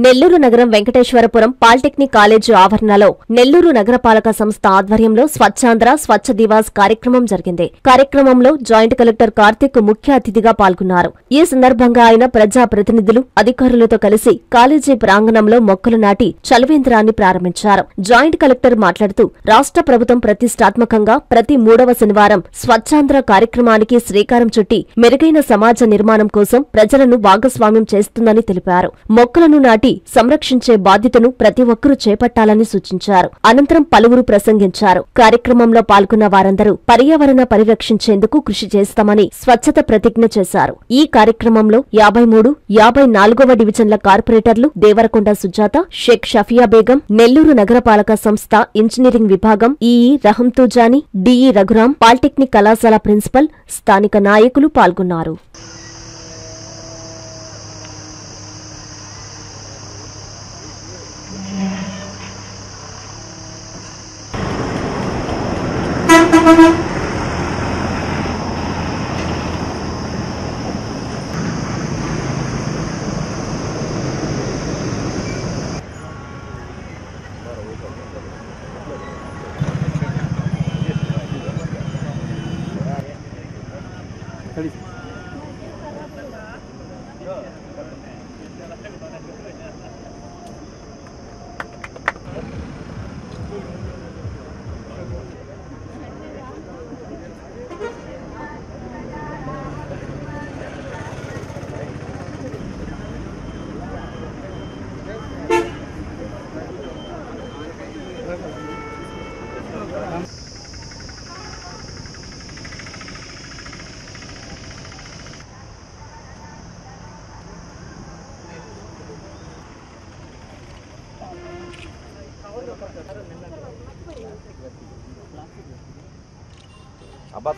నెల్లూరు నగరం Venkateswarapuram polytechnic college ఆవరణలో నెల్లూరు నగరపాలక సంస్థ ఆధ్వర్యంలో స్వచ్ఛాంధ్ర స్వచ్ఛ దివాస్ కార్యక్రమం జరిగింది. కార్యక్రమంలో జాయింట్ కలెక్టర్ కార్తిక్ ముఖ్య అతిథిగా పాల్గొన్నారు. ఈ సందర్భంగా ఆయన ప్రజా ప్రతినిధులు, అధికారులతో కలిసి కాలేజీ ప్రాంగణంలో మొక్కలు నాటి చలవేంద్రాన్ని ప్రారంభించారు. జాయింట్ కలెక్టర్ మాట్లాడుతూ రాష్ట్ర ప్రభుత్వం ప్రతిష్టాత్మకంగా ప్రతి 3వ శనివారం స్వచ్ఛాంధ్ర కార్యక్రమానికి శ్రీకారం చుట్టి మెరుగైన సమాజ నిర్మాణం కోసం ప్రజలను భాగస్వామ్యం చేస్తుందని తెలిపారు. మొక్కలను నాటి సంరక్షించే బాధ్యతను ప్రతి ఒక్కరూ చేపట్టాలని సూచించారు. అనంతరం పలువురు ప్రసంగించారు. కార్యక్రమంలో పాల్గొన్న వారందరూ పర్యావరణ పరిరక్షించేందుకు కృషి చేస్తామని స్వచ్ఛత ప్రతిజ్ఞ చేశారు. ఈ కార్యక్రమంలో 53, 54వ డివిజన్ల కార్పొరేటర్లు దేవరకొండ సుజాత, షేక్ షఫియా బేగం, నెల్లూరు నగరపాలక సంస్థ ఇంజనీరింగ్ విభాగం ఈఈ రహంతూజాని, డిఈ రఘురాం, పాలిటెక్నిక్ కళాశాల ప్రిన్సిపల్, స్థానిక నాయకులు పాల్గొన్నారు. అబ్బాయి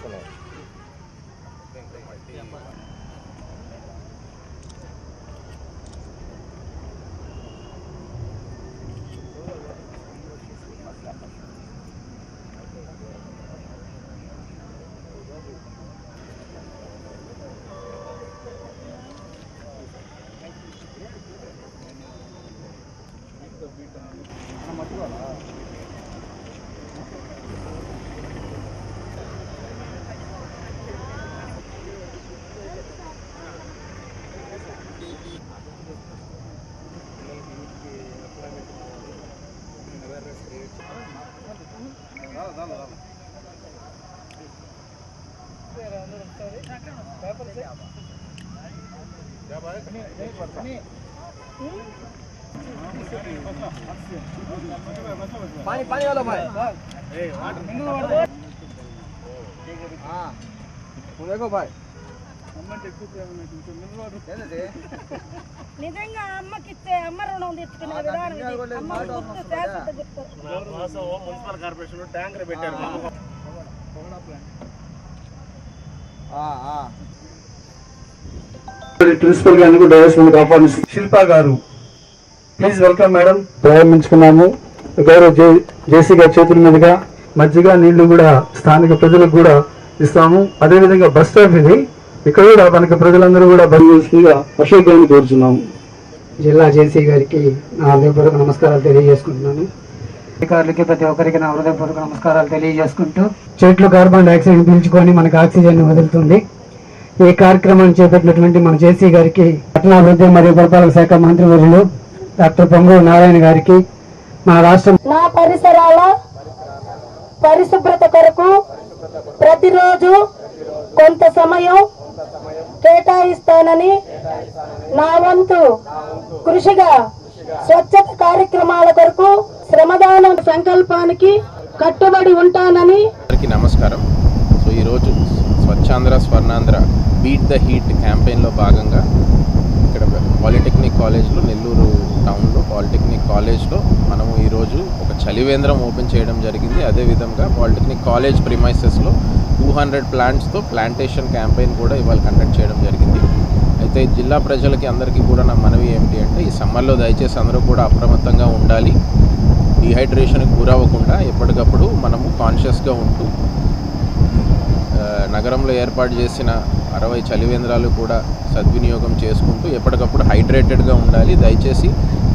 पानी पानी वाला भाई देखो भाई నిజంగా అమ్మకిస్తే అమ్మ రుణం తెచ్చుకునే విధానం ఇది. అమ్మ గుర్తు శాశ్వత గుర్తు. మున్సిపల్ కార్పొరేషన్ ట్యాంకర్ పెట్టారు. ప్రిన్సిపల్ గారిని కూడా డైరెక్షన్ ఆహ్వానిస్తుంది. శిల్పా గారు, ప్లీజ్ వెల్కమ్ మేడం. ప్రారంభించుకున్నాము. గౌరవ జేసీ గారి చేతుల మీదుగా మజ్జిగ, నీళ్లు కూడా స్థానిక ప్రజలకు కూడా ఇస్తాము. అదేవిధంగా బస్ స్టాప్ ఇది, ఇక్కడ కూడా మనకి ప్రజలందరూ కూడా బంధువులుగా అశోక్ గారిని కోరుచున్నాము. జిల్లా జేసీ గారికి నా హృదయపూర్వక నమస్కారాలు తెలియజేసుకుంటున్నాను. అధికారులకి ప్రతి ఒక్కరికి నా హృదయపూర్వక నమస్కారాలు తెలియజేసుకుంటూ, చెట్లు కార్బన్ డైఆక్సైడ్ పీల్చుకొని మనకు ఆక్సిజన్ వదులుతుంది. ఈ కార్యక్రమాన్ని చేపట్టినటువంటి మన జేసీ గారికి, పట్టణాభివృద్ధి మరియు పురపాలక శాఖ మంత్రివర్యులు డాక్టర్ పొంగూరు నారాయణ గారికి, మన రాష్ట్రం నా పరిసరాల పరిశుభ్రత కొరకు ప్రతిరోజు కొంత సమయం కేటాయిస్తానని నా వంతు కృషిగా స్వచ్ఛత కార్యక్రమాల కొరకు శ్రమదానం సంకల్పానికి కట్టుబడి ఉంటానని. నమస్కారం. సో ఈరోజు Swachhandhra Swarnandhra beat the heat క్యాంపెయిన్లో భాగంగా ఇక్కడ పాలిటెక్నిక్ కాలేజ్లో, నెల్లూరు టౌన్లో పాలిటెక్నిక్ కాలేజ్లో మనము ఈరోజు ఒక చలివేంద్రం ఓపెన్ చేయడం జరిగింది. అదేవిధంగా పాలిటెక్నిక్ కాలేజ్ ప్రిమైసెస్లో 200 ప్లాంట్స్తో ప్లాంటేషన్ క్యాంపెయిన్ కూడా ఇవాళ కండక్ట్ చేయడం జరిగింది. అయితే జిల్లా ప్రజలకి అందరికీ కూడా నా మనవి ఏమిటి అంటే, ఈ సమ్మర్లో దయచేసి అందరూ కూడా అప్రమత్తంగా ఉండాలి. డిహైడ్రేషన్కి గురవ్వకుండా ఎప్పటికప్పుడు మనము కాన్షియస్గా ఉంటూ నగరంలో ఏర్పాటు చేసిన 60 చలివేంద్రాలు కూడా సద్వినియోగం చేసుకుంటూ ఎప్పటికప్పుడు హైడ్రేటెడ్గా ఉండాలి. దయచేసి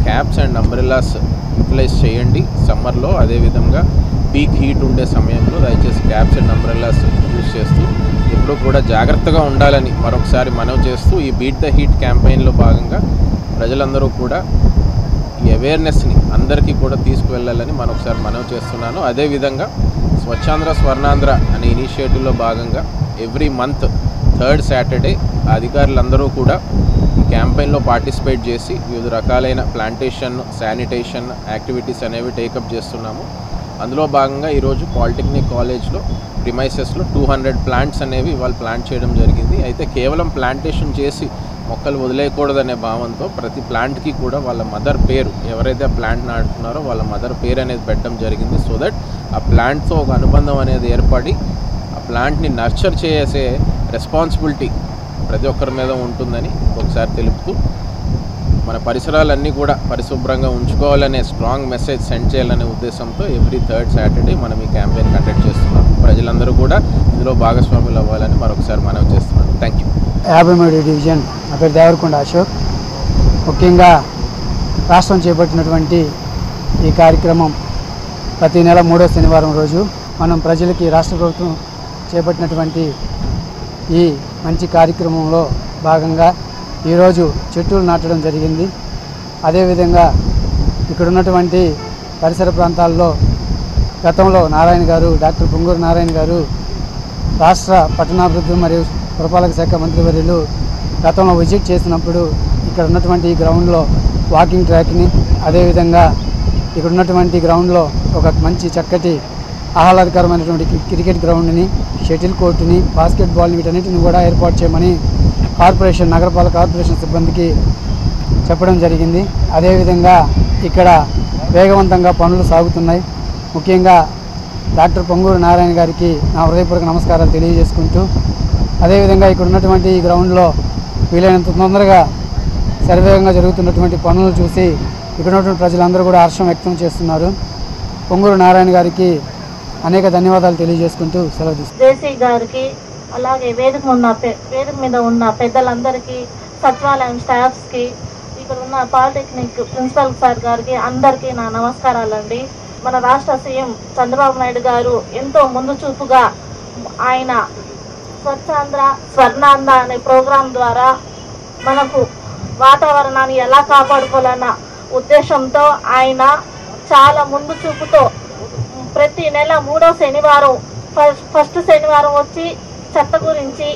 క్యాప్స్ అండ్ అంబ్రెల్లాస్ యూటిలైజ్ చేయండి సమ్మర్లో. అదేవిధంగా పీక్ హీట్ ఉండే సమయంలో దయచేసి క్యాప్స్ అండ్ అంబ్రెల్లాస్ యూజ్ చేస్తూ ఎప్పుడూ కూడా జాగ్రత్తగా ఉండాలని మరొకసారి మనవి చేస్తూ ఈ బీట్ ద హీట్ క్యాంపెయిన్లో భాగంగా ప్రజలందరూ కూడా ఈ అవేర్నెస్ని అందరికీ కూడా తీసుకువెళ్ళాలని మరొకసారి మనవి చేస్తున్నాను. అదేవిధంగా స్వచ్ఛాంధ్ర స్వర్ణాంధ్ర అనే ఇనిషియేటివ్లో భాగంగా ఎవ్రీ మంత్ 3rd సాటర్డే అధికారులందరూ కూడా ఈ క్యాంపెయిన్లో పార్టిసిపేట్ చేసి వివిధ రకాలైన ప్లాంటేషన్, శానిటేషన్ యాక్టివిటీస్ అనేవి టేకప్ చేస్తున్నాము. అందులో భాగంగా ఈరోజు పాలిటెక్నిక్ కాలేజ్లో ప్రిమైసెస్లో 200 ప్లాంట్స్ అనేవి ఇవాళ ప్లాంట్ చేయడం జరిగింది. అయితే కేవలం ప్లాంటేషన్ చేసి మొక్కలు వదిలేయకూడదనే భావంతో ప్రతి ప్లాంట్కి కూడా వాళ్ళ మదర్ పేరు, ఎవరైతే ఆ ప్లాంట్ నాటుతున్నారో వాళ్ళ మదర్ పేరు అనేది పెట్టడం జరిగింది. సో దట్ ఆ ప్లాంట్తో ఒక అనుబంధం అనేది ఏర్పడి ఆ ప్లాంట్ని నర్చర్ చేసే రెస్పాన్సిబిలిటీ ప్రతి ఒక్కరి మీద ఉంటుందని ఒకసారి తెలుపుతూ మన పరిసరాలన్నీ కూడా పరిశుభ్రంగా ఉంచుకోవాలనే స్ట్రాంగ్ మెసేజ్ సెండ్ చేయాలనే ఉద్దేశంతో ఎవ్రీ 3rd సాటర్డే మనం ఈ క్యాంపెయిన్ కండక్ట్ చేస్తున్నాం. ప్రజలందరూ కూడా ఇందులో భాగస్వాములు అవ్వాలని మరొకసారి మనవి చేస్తున్నాను. Thank you. 53వ డివిజన్ నా పేరు దేవరకొండ అశోక్. ముఖ్యంగా రాష్ట్రం చేపట్టినటువంటి ఈ కార్యక్రమం ప్రతి నెల 3వ శనివారం రోజు మనం ప్రజలకి రాష్ట్ర ప్రభుత్వం చేపట్టినటువంటి ఈ మంచి కార్యక్రమంలో భాగంగా ఈరోజు చెట్లు నాటడం జరిగింది. అదేవిధంగా ఇక్కడ ఉన్నటువంటి పరిసర ప్రాంతాల్లో గతంలో నారాయణ గారు, డాక్టర్ పొంగూరు నారాయణ గారు రాష్ట్ర పట్టణాభివృద్ధి మరియు పురపాలక శాఖ మంత్రివర్యులు గతంలో విజిట్ చేసినప్పుడు ఇక్కడ ఉన్నటువంటి ఈ గ్రౌండ్లో వాకింగ్ ట్రాక్ని, అదేవిధంగా ఇక్కడ ఉన్నటువంటి గ్రౌండ్లో ఒక మంచి చక్కటి ఆహ్లాదకరమైనటువంటి క్రికెట్ గ్రౌండ్ని, షటిల్ కోర్టుని, బాస్కెట్బాల్ని వీటన్నిటిని కూడా ఏర్పాటు చేయమని నగరపాలక కార్పొరేషన్ సిబ్బందికి చెప్పడం జరిగింది. అదేవిధంగా ఇక్కడ వేగవంతంగా పనులు సాగుతున్నాయి. ముఖ్యంగా డాక్టర్ పొంగూరు నారాయణ గారికి నా హృదయపూర్వక నమస్కారాలు తెలియజేసుకుంటూ, అదేవిధంగా ఇక్కడ ఉన్నటువంటి ఈ గ్రౌండ్లో వీలైనంత తొందరగా శరవేగంగా జరుగుతున్నటువంటి పనులు చూసి ఇక్కడ ఉన్నటువంటి ప్రజలందరూ కూడా హర్షం వ్యక్తం చేస్తున్నారు. పొంగూరు నారాయణ గారికి అనేక ధన్యవాదాలు తెలియజేసుకుంటూ సెలవు తీసుకుంటాను. జేసీ గారికి, అలాగే వేదిక మీద ఉన్న పెద్దలందరికీ, సచివాలయం స్టాఫ్స్కి, ఇక్కడ ఉన్న పాలిటెక్నిక్ ప్రిన్సిపల్ సార్ గారికి అందరికీ నా నమస్కారాలండి. మన రాష్ట్ర సీఎం చంద్రబాబు నాయుడు గారు ఎంతో ముందు చూపుగా ఆయన స్వచ్ఛాంధ్ర స్వర్ణాంధ్ర అనే ప్రోగ్రాం ద్వారా మనకు వాతావరణాన్ని ఎలా కాపాడుకోవాలన్న ఉద్దేశంతో ఆయన చాలా ముందు చూపుతో ప్రతి నెల 3వ శనివారం ఫస్ట్ శనివారం వచ్చి చెత్త గురించి,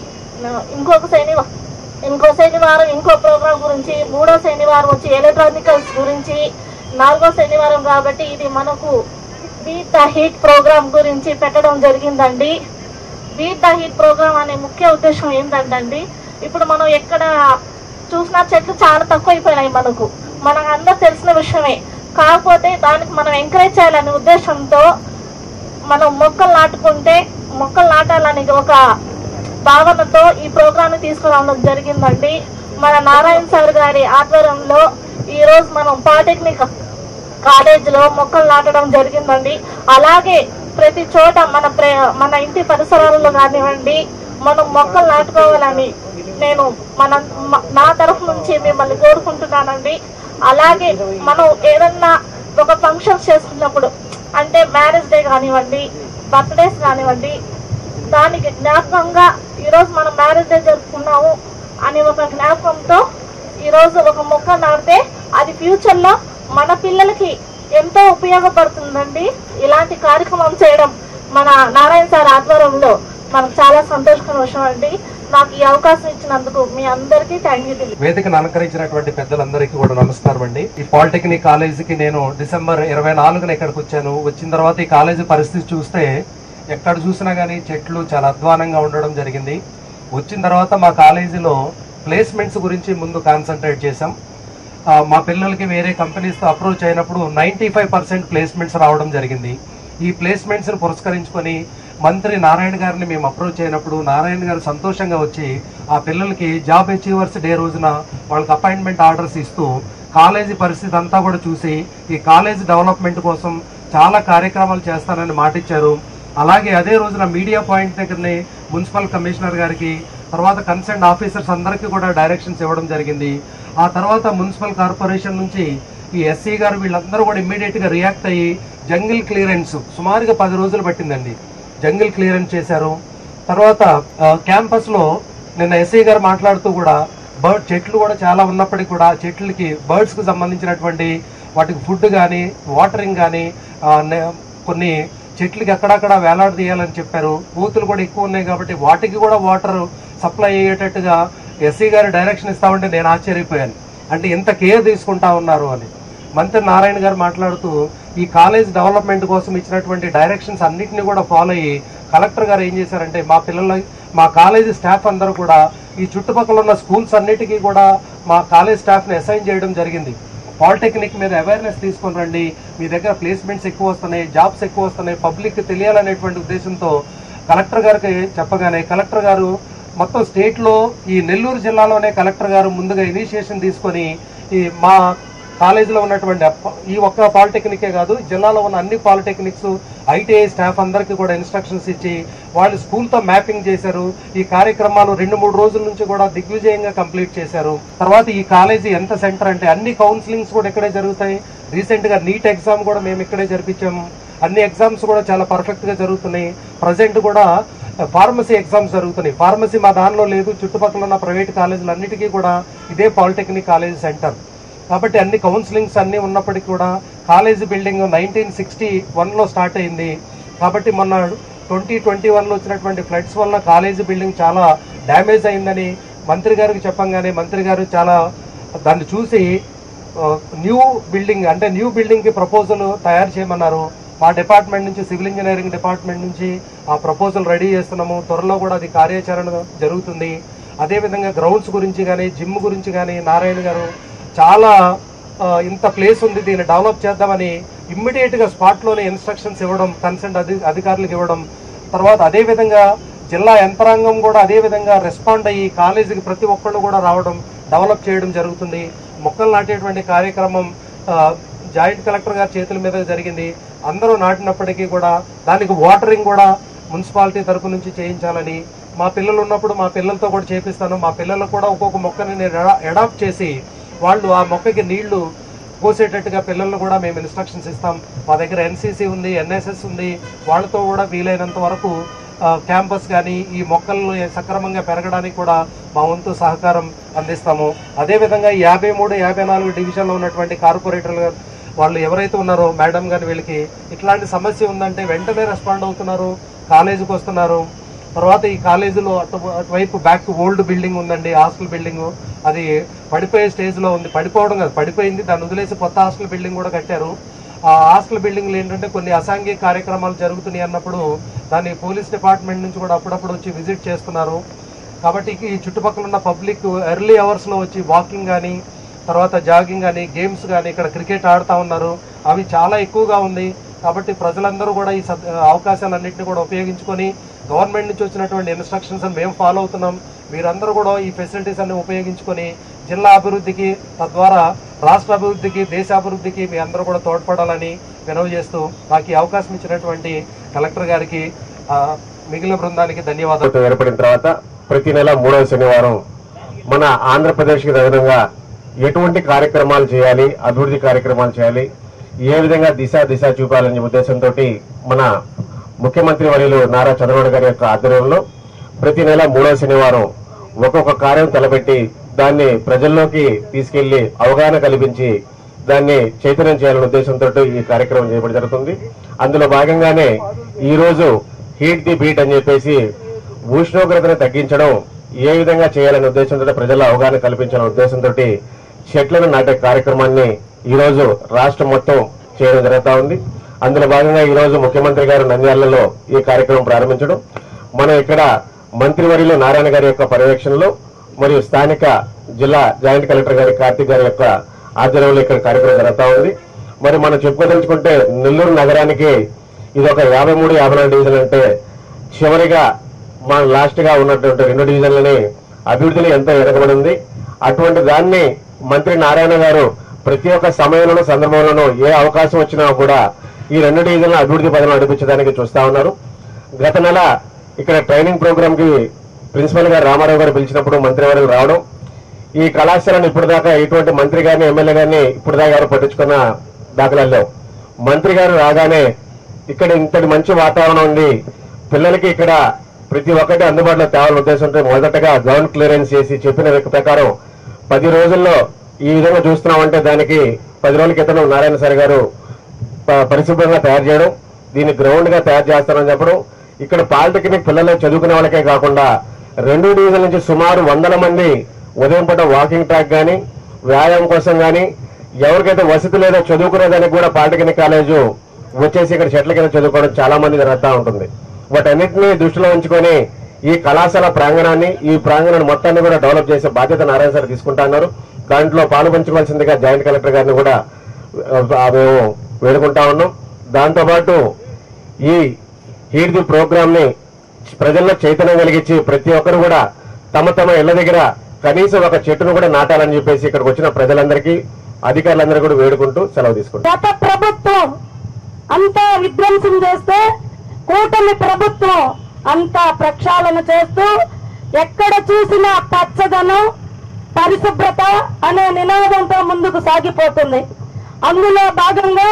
ఇంకో శనివారం ఇంకో ప్రోగ్రాం గురించి, 3వ శనివారం వచ్చి ఎలక్ట్రానికల్స్ గురించి, 4వ శనివారం కాబట్టి ఇది మనకు బీట్ ద హీట్ ప్రోగ్రాం గురించి పెట్టడం జరిగిందండి. బీట్ ద హీట్ ప్రోగ్రాం అనే ముఖ్య ఉద్దేశం ఏంటంటే ఇప్పుడు మనం ఎక్కడ చూసినా చెట్లు చాలా తక్కువ అయిపోయినాయి. మనకు అందరూ తెలిసిన విషయమే. కాకపోతే దానికి మనం ఎంకరేజ్ చేయాలనే ఉద్దేశంతో మనం మొక్కలు నాటాలని ఒక భావనతో ఈ ప్రోగ్రామ్ని తీసుకురావడం జరిగిందండి. మన నారాయణ సార్ గారి ఆధ్వర్యంలో ఈరోజు మనం పాలిటెక్నిక్ కాలేజీలో మొక్కలు నాటడం జరిగిందండి. అలాగే ప్రతి చోట మన ఇంటి పరిసరాలలో కానివ్వండి మనం మొక్కలు నాటుకోవాలని నేను నా తరఫు నుంచి మిమ్మల్ని కోరుకుంటున్నానండి. అలాగే మనం ఏదన్నా ఒక ఫంక్షన్స్ చేసుకున్నప్పుడు, అంటే మ్యారేజ్ డే కానివ్వండి, బర్త్డేస్ కానివ్వండి, దానికి జ్ఞాపకంగా ఈరోజు మనం మ్యారేజ్ డే జరుపుకున్నాము అని ఒక జ్ఞాపకంతో ఈరోజు ఒక మొక్క నాటితే అది ఫ్యూచర్లో మన పిల్లలకి ఎంతో ఉపయోగపడుతుందండి. ఇలాంటి కార్యక్రమం చేయడం మన నారాయణ సార్ ఆధ్వర్యంలో మనకు చాలా సంతోషకరమైన విషయం అండి. నాకు ఈ అవకాశం ఇచ్చినందుకు మీ అందరికీ థ్యాంక్ యూ. వేదికను అలంకరించినటువంటి పెద్దలందరికీ కూడా నమస్కారం అండి. ఈ పాలిటెక్నిక్ కాలేజీకి నేను డిసెంబర్ 24న ఇక్కడికి వచ్చాను. వచ్చిన తర్వాత ఈ కాలేజీ పరిస్థితి చూస్తే ఎక్కడ చూసినా కానీ చెట్లు చాలా అధ్వానంగా ఉండడం జరిగింది. వచ్చిన తర్వాత మా కాలేజీలో ప్లేస్మెంట్స్ గురించి ముందు కాన్సన్ట్రేట్ చేశాం. మా పిల్లలకి వేరే కంపెనీస్తో అప్రోచ్ అయినప్పుడు 95% ప్లేస్మెంట్స్ రావడం జరిగింది. ఈ ప్లేస్మెంట్స్ని పురస్కరించుకొని మంత్రి నారాయణ గారిని మేము అప్రోచ్ అయినప్పుడు నారాయణ గారు సంతోషంగా వచ్చి ఆ పిల్లలకి జాబ్ అచీవర్స్ డే రోజున వాళ్ళకి అపాయింట్మెంట్ ఆర్డర్స్ ఇస్తూ కాలేజీ పరిస్థితి అంతా కూడా చూసి ఈ కాలేజీ డెవలప్మెంట్ కోసం చాలా కార్యక్రమాలు చేస్తానని మాటిచ్చారు. అలాగే అదే రోజున మీడియా పాయింట్ దగ్గరనే మున్సిపల్ కమిషనర్ గారికి తర్వాత కన్సర్న్ ఆఫీసర్స్ అందరికీ కూడా డైరెక్షన్స్ ఇవ్వడం జరిగింది. ఆ తర్వాత మున్సిపల్ కార్పొరేషన్ నుంచి ఈ ఎస్సీ గారు వీళ్ళందరూ కూడా ఇమ్మీడియట్గా రియాక్ట్ అయ్యి జంగిల్ క్లియరెన్స్ సుమారుగా 10 రోజులు పట్టిందండి. జంగిల్ క్లియరెన్స్ చేశారు. తర్వాత క్యాంపస్లో నిన్న ఎస్సీ గారు మాట్లాడుతూ కూడా చెట్లు కూడా చాలా ఉన్నప్పటికీ కూడా చెట్లకి బర్డ్స్కి సంబంధించినటువంటి వాటికి ఫుడ్ కానీ వాటరింగ్ కానీ కొన్ని చెట్లకి అక్కడక్కడ వేలాడదీయాలని చెప్పారు. బూతులు కూడా ఎక్కువ ఉన్నాయి కాబట్టి వాటికి కూడా వాటర్ సప్లై అయ్యేటట్టుగా ఎస్సీ గారు డైరెక్షన్ ఇస్తామంటే నేను ఆశ్చర్యపోయాను. అంటే ఎంత కేర్ తీసుకుంటా ఉన్నారు అని. మంత్రి నారాయణ గారు మాట్లాడుతూ ఈ కాలేజ్ డెవలప్మెంట్ కోసం ఇచ్చినటువంటి డైరెక్షన్స్ అన్నింటినీ కూడా ఫాలో అయ్యి కలెక్టర్ గారు ఏం చేశారంటే మా కాలేజీ స్టాఫ్ అందరూ కూడా ఈ చుట్టుపక్కల ఉన్న స్కూల్స్ అన్నిటికీ కూడా మా కాలేజ్ స్టాఫ్ని అసైన్ చేయడం జరిగింది. పాలిటెక్నిక్ మీద అవేర్నెస్ తీసుకొని రండి, మీ దగ్గర ప్లేస్మెంట్స్ ఎక్కువ వస్తున్నాయి, జాబ్స్ ఎక్కువ వస్తున్నాయి, పబ్లిక్ తెలియాలనేటువంటి ఉద్దేశంతో కలెక్టర్ గారికి చెప్పగానే కలెక్టర్ గారు మొత్తం స్టేట్లో ఈ నెల్లూరు జిల్లాలోనే కలెక్టర్ గారు ముందుగా ఇనిషియేషన్ తీసుకొని ఈ మా కాలేజీలో ఉన్నటువంటి ఈ ఒక్క పాలిటెక్నికే కాదు జిల్లాలో ఉన్న అన్ని పాలిటెక్నిక్స్ ఐటీఐ స్టాఫ్ అందరికీ కూడా ఇన్స్ట్రక్షన్స్ ఇచ్చి వాళ్ళు స్కూల్తో మ్యాపింగ్ చేశారు. ఈ కార్యక్రమాలు 2-3 రోజుల నుంచి కూడా దిగ్విజయంగా కంప్లీట్ చేశారు. తర్వాత ఈ కాలేజీ ఎంత సెంటర్ అంటే అన్ని కౌన్సిలింగ్స్ కూడా ఇక్కడే జరుగుతాయి. రీసెంట్గా నీట్ ఎగ్జామ్ కూడా మేము ఇక్కడే జరిపించాము. అన్ని ఎగ్జామ్స్ కూడా చాలా పర్ఫెక్ట్గా జరుగుతున్నాయి. ప్రజెంట్ కూడా ఫార్మసీ ఎగ్జామ్స్ జరుగుతున్నాయి. ఫార్మసీ మా దానిలో లేదు, చుట్టుపక్కల ఉన్న ప్రైవేట్ కాలేజీలు అన్నిటికీ కూడా ఇదే పాలిటెక్నిక్ కాలేజ్ సెంటర్ కాబట్టి అన్ని కౌన్సిలింగ్స్ అన్నీ ఉన్నప్పటికీ కూడా కాలేజీ బిల్డింగ్ 1961లో స్టార్ట్ అయింది. కాబట్టి మొన్న 2021లో వచ్చినటువంటి ఫ్లడ్స్ వల్ల కాలేజీ బిల్డింగ్ చాలా డ్యామేజ్ అయిందని మంత్రి గారికి చెప్పంగానే మంత్రి గారు చాలా దాన్ని చూసి న్యూ బిల్డింగ్కి ప్రపోజల్ తయారు చేయమన్నారు. మా డిపార్ట్మెంట్ నుంచి సివిల్ ఇంజనీరింగ్ డిపార్ట్మెంట్ నుంచి ఆ ప్రపోజల్ రెడీ చేస్తున్నాము. త్వరలో కూడా అది కార్యాచరణ జరుగుతుంది. అదేవిధంగా గ్రౌండ్స్ గురించి కానీ జిమ్ గురించి కానీ నారాయణ గారు చాలా ఇంత ప్లేస్ ఉంది దీన్ని డెవలప్ చేద్దామని ఇమ్మీడియట్గా స్పాట్లోనే ఇన్స్ట్రక్షన్స్ ఇవ్వడం, కన్సర్న్ అధికారులకు ఇవ్వడం. తర్వాత అదేవిధంగా జిల్లా యంత్రాంగం కూడా అదేవిధంగా రెస్పాండ్ అయ్యి కాలేజీకి ప్రతి ఒక్కళ్ళు కూడా రావడం, డెవలప్ చేయడం జరుగుతుంది. మొక్కలు నాటేటువంటి కార్యక్రమం జాయింట్ కలెక్టర్ గారి చేతుల మీద జరిగింది. అందరూ నాటినప్పటికీ కూడా దానికి వాటరింగ్ కూడా మున్సిపాలిటీ తరపు నుంచి చేయించాలని మా పిల్లలు ఉన్నప్పుడు మా పిల్లలతో కూడా చేపిస్తాను. మా పిల్లలకు కూడా ఒక్కొక్క మొక్కని నేను అడాప్ట్ చేసి వాళ్ళు ఆ మొక్కకి నీళ్లు పోసేటట్టుగా పిల్లలను కూడా మేము ఇన్స్ట్రక్షన్స్ ఇస్తాం. మా దగ్గర ఎన్సీసీ ఉంది, ఎన్ఎస్ఎస్ ఉంది. వాళ్ళతో కూడా వీలైనంత వరకు క్యాంపస్ కానీ ఈ మొక్కలను సక్రమంగా పెరగడానికి కూడా మా వంతు సహకారం అందిస్తాము. అదేవిధంగా 53, 54 డివిజన్లో ఉన్నటువంటి కార్పొరేటర్లు వాళ్ళు ఎవరైతే ఉన్నారో మేడం గారు వీళ్ళకి ఇట్లాంటి సమస్య ఉందంటే వెంటనే రెస్పాండ్ అవుతున్నారు, కాలేజీకి వస్తున్నారు. తర్వాత ఈ కాలేజీలో అటువైపు బ్యాక్ ఓల్డ్ బిల్డింగ్ ఉందండి, హాస్టల్ బిల్డింగ్. అది పడిపోయే స్టేజ్లో ఉంది. పడిపోవడం కాదు, పడిపోయింది. దాన్ని వదిలేసి కొత్త హాస్టల్ బిల్డింగ్ కూడా కట్టారు. ఆ హాస్టల్ బిల్డింగ్లు ఏంటంటే కొన్ని అసాంఘిక కార్యక్రమాలు జరుగుతున్నాయి అన్నప్పుడు దాన్ని పోలీస్ డిపార్ట్మెంట్ నుంచి కూడా అప్పుడప్పుడు వచ్చి విజిట్ చేస్తున్నారు. కాబట్టి ఈ చుట్టుపక్కల ఉన్న పబ్లిక్ ఎర్లీ అవర్స్లో వచ్చి వాకింగ్ కానీ తర్వాత జాగింగ్ కానీ గేమ్స్ కానీ ఇక్కడ క్రికెట్ ఆడుతూ ఉన్నారు. అవి చాలా ఎక్కువగా ఉంది. కాబట్టి ప్రజలందరూ కూడా ఈ అవకాశాలన్నింటినీ కూడా ఉపయోగించుకొని గవర్నమెంట్ నుంచి వచ్చినటువంటి ఇన్స్ట్రక్షన్స్ మేము ఫాలో అవుతున్నాం. మీరందరూ కూడా ఈ ఫెసిలిటీస్ అన్ని ఉపయోగించుకొని జిల్లా అభివృద్ధికి తద్వారా రాష్ట్ర అభివృద్ధికి దేశ అభివృద్ధికి మీ అందరూ కూడా తోడ్పడాలని మనవి చేస్తూ నాకు ఈ అవకాశం ఇచ్చినటువంటి కలెక్టర్ గారికి మిగిలిన బృందానికి ధన్యవాదాలు. ఏర్పడిన తర్వాత ప్రతి నెల 3వ శనివారం మన ఆంధ్రప్రదేశ్కి తగినంగా ఎటువంటి కార్యక్రమాలు చేయాలి, అభివృద్ధి కార్యక్రమాలు చేయాలి, ఏ విధంగా దిశ చూపాలనే ఉద్దేశంతో మన ముఖ్యమంత్రి వర్యులు నారా చంద్రబాబు గారి యొక్క ఆధ్వర్యంలో ప్రతి నెల 3వ శనివారం ఒక్కొక్క కార్యం తలపెట్టి దాన్ని ప్రజల్లోకి తీసుకెళ్లి అవగాహన కల్పించి దాన్ని చైతన్యం చేయాలనే ఉద్దేశంతో ఈ కార్యక్రమం చేయబడి జరుగుతుంది. అందులో భాగంగానే ఈ రోజు హీట్ ది బీట్ అని చెప్పేసి ఉష్ణోగ్రతను తగ్గించడం ఏ విధంగా చేయాలనే ఉద్దేశంతో ప్రజల అవగాహన కల్పించాలనే ఉద్దేశంతో చెట్లను నాటే కార్యక్రమాన్ని ఈ రోజు రాష్ట్రం మొత్తం చేయడం జరుగుతూ ఉంది. అందులో భాగంగా ఈ రోజు ముఖ్యమంత్రి గారు నంద్యాలలో ఈ కార్యక్రమం ప్రారంభించడం, మనం ఇక్కడ మంత్రివర్యులు నారాయణ గారి యొక్క పర్యవేక్షణలో మరియు స్థానిక జిల్లా జాయింట్ కలెక్టర్ గారి కార్తిక్ గారి యొక్క ఆధ్వర్యంలో ఇక్కడ కార్యక్రమం జరుగుతూ ఉంది. మరి మనం చెప్పుకోదలుచుకుంటే నెల్లూరు నగరానికి ఇది ఒక 53, 54 డివిజన్ అంటే చివరిగా మన లాస్ట్ గా ఉన్నటువంటి 2 డివిజన్లని అభివృద్ధిలో ఎంతో వెనకబడి ఉంది. అటువంటి దాన్ని మంత్రి నారాయణ గారు ప్రతి ఒక్క సమయంలోనూ సందర్భంలోనూ ఏ అవకాశం వచ్చినా కూడా ఈ 2 డివిజన్ల అభివృద్ధి పథకం నడిపించడానికి చూస్తా ఉన్నారు. గత నెల ఇక్కడ ట్రైనింగ్ ప్రోగ్రామ్ కి ప్రిన్సిపల్ గారు రామారావు గారు పిలిచినప్పుడు మంత్రివర్యులు రావడం, ఈ కళాశాలను ఇప్పటిదాకా ఎటువంటి మంత్రి గారిని ఎమ్మెల్యే గారిని ఇప్పటిదాకా ఎవరు పట్టించుకున్న దాఖలాలు లేవు. మంత్రి గారు రాగానే ఇక్కడ ఇంతటి మంచి వాతావరణం ఉంది, పిల్లలకి ఇక్కడ ప్రతి ఒక్కటి అందుబాటులో తేవాలని ఉద్దేశంతో మొదటగా గ్రౌండ్ క్లియరెన్స్ చేసి చెప్పిన ప్రకారం 10 రోజుల్లో ఈ విధంగా చూస్తున్నామంటే దానికి 10 రోజుల క్రితం నారాయణ సార్ గారు పరిశుభ్రంగా తయారు చేయడం, దీన్ని గ్రౌండ్ గా తయారు చేస్తారని చెప్పడం, ఇక్కడ పాలిటెక్నిక్ పిల్లలు చదువుకునే వాళ్ళకే కాకుండా 2 డివిజన్ల నుంచి సుమారు 100 మంది ఉదయం పూట వాకింగ్ ట్రాక్ గానీ వ్యాయామం కోసం గానీ ఎవరికైతే వసతి లేదో చదువుకునేదానికి కూడా పాలిటెక్నిక్ కాలేజు వచ్చేసి ఇక్కడ చెట్ల కింద చదువుకోవడం చాలా మంది జరుగుతూ ఉంటుంది. వాటన్నిటిని దృష్టిలో ఉంచుకొని ఈ కళాశాల ప్రాంగణాన్ని ఈ ప్రాంగణాన్ని మొత్తాన్ని కూడా డెవలప్ చేసే బాధ్యత నారాయణ సార్ తీసుకుంటా ఉన్నారు. దాంట్లో పాల్పంచవలసిందిగా జాయింట్ కలెక్టర్ గారిని కూడా మేము వేడుకుంటా ఉన్నాం. దాంతోపాటు ఈ హీట్ ది ప్రోగ్రామ్ ని ప్రజల్లో చైతన్యం కలిగించి ప్రతి ఒక్కరు కూడా తమ తమ ఇళ్ల దగ్గర కనీసం ఒక చెట్టును కూడా నాటాలని చెప్పేసి ఇక్కడికి వచ్చిన ప్రజలందరికీ అధికారులందరూ కూడా వేడుకుంటూ సెలవు తీసుకుంటాం. గత ప్రభుత్వం అంతా విధ్వంసం చేస్తే కూటమి ప్రభుత్వం అంతా ప్రక్షాళన చేస్తూ ఎక్కడ చూసినా పచ్చదనం పరిశుభ్రత అనే నినాదంతో ముందుకు సాగిపోతుంది. అందులో భాగంగా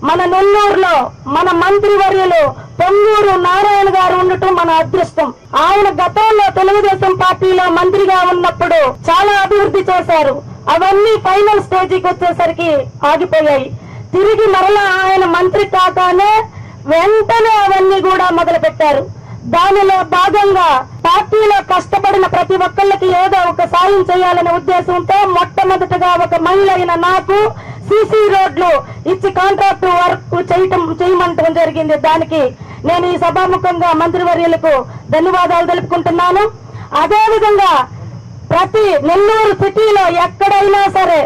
మన నెల్లూరులో మన మంత్రివర్యులు పొంగూరు నారాయణ గారు ఉండటం మన అదృష్టం. ఆయన గతంలో తెలుగుదేశం పార్టీలో మంత్రిగా ఉన్నప్పుడు చాలా అభివృద్ధి చేశారు. అవన్నీ ఫైనల్ స్టేజికి వచ్చేసరికి ఆగిపోయాయి. తిరిగి మరలా ఆయన మంత్రి కాగానే వెంటనే అవన్నీ కూడా మొదలు పెట్టారు. దానిలో భాగంగా పార్టీలో కష్టపడిన ప్రతి ఒక్కళ్ళకి ఏదో ఒక సాయం చేయాలనే ఉద్దేశంతో మొట్టమొదటిగా ఒక మహిళ అయిన నాకు సిసి రోడ్లు ఇచ్చి కాంట్రాక్ట్ వర్క్ చేయమంటం జరిగింది. దానికి నేను ఈ సభాముఖంగా మంత్రివర్యులకు ధన్యవాదాలు తెలుపుకుంటున్నాను. అదేవిధంగా ప్రతి నెల్లూరు సిటీలో ఎక్కడైనా సరే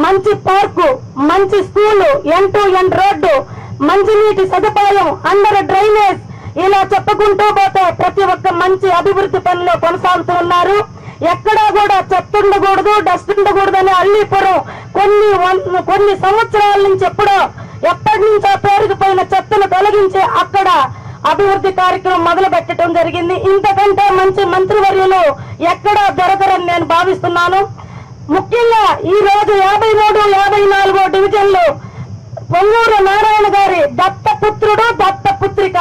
మంచి పార్కు, మంచి స్కూలు, ఎండ్ రోడ్డు, మంచినీటి సదుపాయం, అండర్ డ్రైనేజ్, ఇలా చెప్పుకుంటూ పోతే ప్రతి ఒక్క మంచి అభివృద్ధి పనులు కొనసాగుతూ ఉన్నారు. ఎక్కడా కూడా చెత్త ఉండకూడదు, డస్ట్ ఉండకూడదని అల్లీపురం కొన్ని సంవత్సరాల నుంచి ఎప్పటి నుంచో పేరుకుపోయిన చెత్తను తొలగించి అక్కడ అభివృద్ధి కార్యక్రమం మొదలు పెట్టడం జరిగింది. ఇంతకంటే మంచి మంత్రివర్యులు ఎక్కడా దొరకరని నేను భావిస్తున్నాను. ముఖ్యంగా ఈ రోజు 53, 54 డివిజన్లు పొంగూరు నారాయణ గారి దత్తపుత్రుడు దత్తపుత్రిక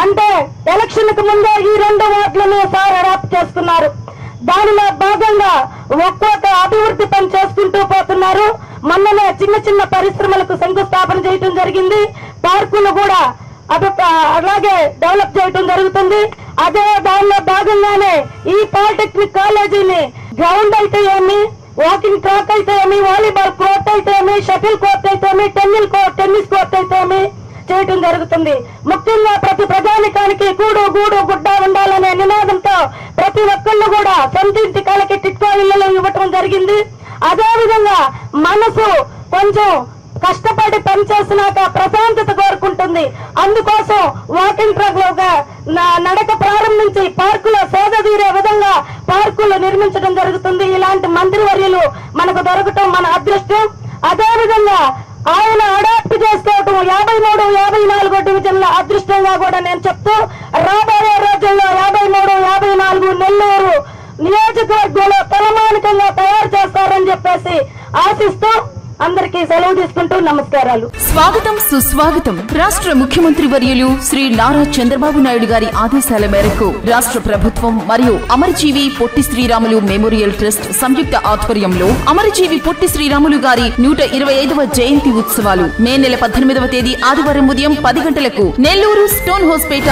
అంటే ఎలక్షన్ కు ముందే ఈ 2 వార్డులను సార్ అడాప్ట్ చేసుకున్నారు. దానిలో భాగంగా ఒక్కొక్క అభివృద్ధి పని చేసుకుంటూ పోతున్నారు. మొన్ననే చిన్న చిన్న పరిశ్రమలకు శంకుస్థాపన చేయడం జరిగింది. పార్కులు కూడా అలాగే డెవలప్ చేయడం జరుగుతుంది. అదే దానిలో భాగంగానే ఈ పాలిటెక్నిక్ కాలేజీని గ్రౌండ్ అయితే ఏమి, వాకింగ్ ట్రాక్ అయితే ఏమి, వాలీబాల్ కోర్ట్ అయితే ఏమి, షటిల్ కోర్ట్ అయితే ఏమి, టెన్నిస్ కోర్ట్ అయితే ఏమి చేయటం జరుగుతుంది. ముఖ్యంగా ప్రతి ప్రజానికానికి కూడు గూడు గుడ్డ ఉండాలనే నినాదంతో ప్రతి ఒక్కళ్ళు కూడా సొంతింటి కాలకి టిట్కో ఇళ్లలో ఇవ్వటం జరిగింది. అదేవిధంగా మనసు కొంచెం కష్టపడి పనిచేసినాక ప్రశాంతత కోరుకుంటుంది. అందుకోసం వాకింగ్ ట్రాక్ లోగా నడక ప్రారంభించి పార్కులో సేద తీరే విధంగా పార్కులు నిర్మించడం జరుగుతుంది. ఇలాంటి మంత్రివర్యులు మనకు దొరకటం మన అదృష్టం. అదేవిధంగా ఆయన అడాప్ట్ చేసుకోవటం 53, 54 డివిజన్ల అదృష్టంగా కూడా నేను చెప్తూ రాబోయే రోజుల్లో 53, 54 నెల్లూరు నియోజకవర్గంలో తలమానికంగా తయారు చేస్తారని చెప్పేసి ఆశిస్తూ అందరికీ సెలవు తీసుకుంటూ నమస్కారాలు. స్వాగతం సుస్వాగతం. రాష్ట్ర ముఖ్యమంత్రి వర్యులు శ్రీ నారా చంద్రబాబు నాయుడు గారి ఆదేశాల మేరకు రాష్ట్ర ప్రభుత్వం మరియు అమరజీవి పొట్టి శ్రీరాములు మెమోరియల్ ట్రస్ట్ సంయుక్త ఆధ్వర్యంలో అమరజీవి పొట్టి శ్రీరాములు గారి 125వ జయంతి ఉత్సవాలు మే నెల 18వ తేదీ ఆదివారం ఉదయం 10 గంటలకు నెల్లూరు స్టోన్ హౌస్పేట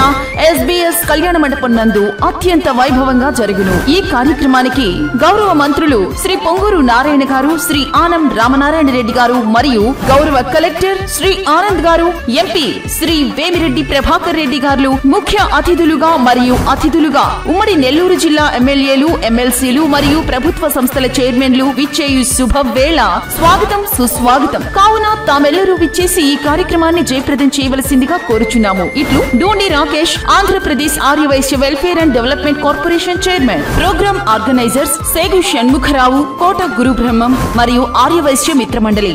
ఎస్బీఎస్ కళ్యాణ మండపం నందు అత్యంత వైభవంగా జరుగును. ఈ కార్యక్రమానికి గౌరవ మంత్రులు శ్రీ పొంగూరు నారాయణ గారు, శ్రీ ఆనం రామనారాయణ రెడ్డి గారు మరియు గౌరవ కలెక్టర్ శ్రీ ఆనంద్ గారు, ఎంపీ శ్రీ వేమిరెడ్డి ప్రభాకర్ రెడ్డి గారు ముఖ్య అతిథులుగా మరియు అతిథులుగా ఉమ్మడి నెల్లూరు జిల్లా ఎమ్మెల్యేలు, ఎమ్మెల్సీలు మరియు ప్రభుత్వ సంస్థల చైర్మన్లు విచ్చేయు శుభవేళ స్వాగతం సుస్వాగతం. కావున తామెల్లరూ విచ్చేసి ఈ కార్యక్రమాన్ని జయప్రదం చేయవలసిందిగా కోరుచున్నాము. ఇట్లు Dondi Rakesh, Andhra Pradesh Aryavysya welfare and development corporation chairman. Programme organisers Segu Shanmukharao, Kota Guru Brahmam మరియు ఆర్యవైశ్య మిత్ర మండలి.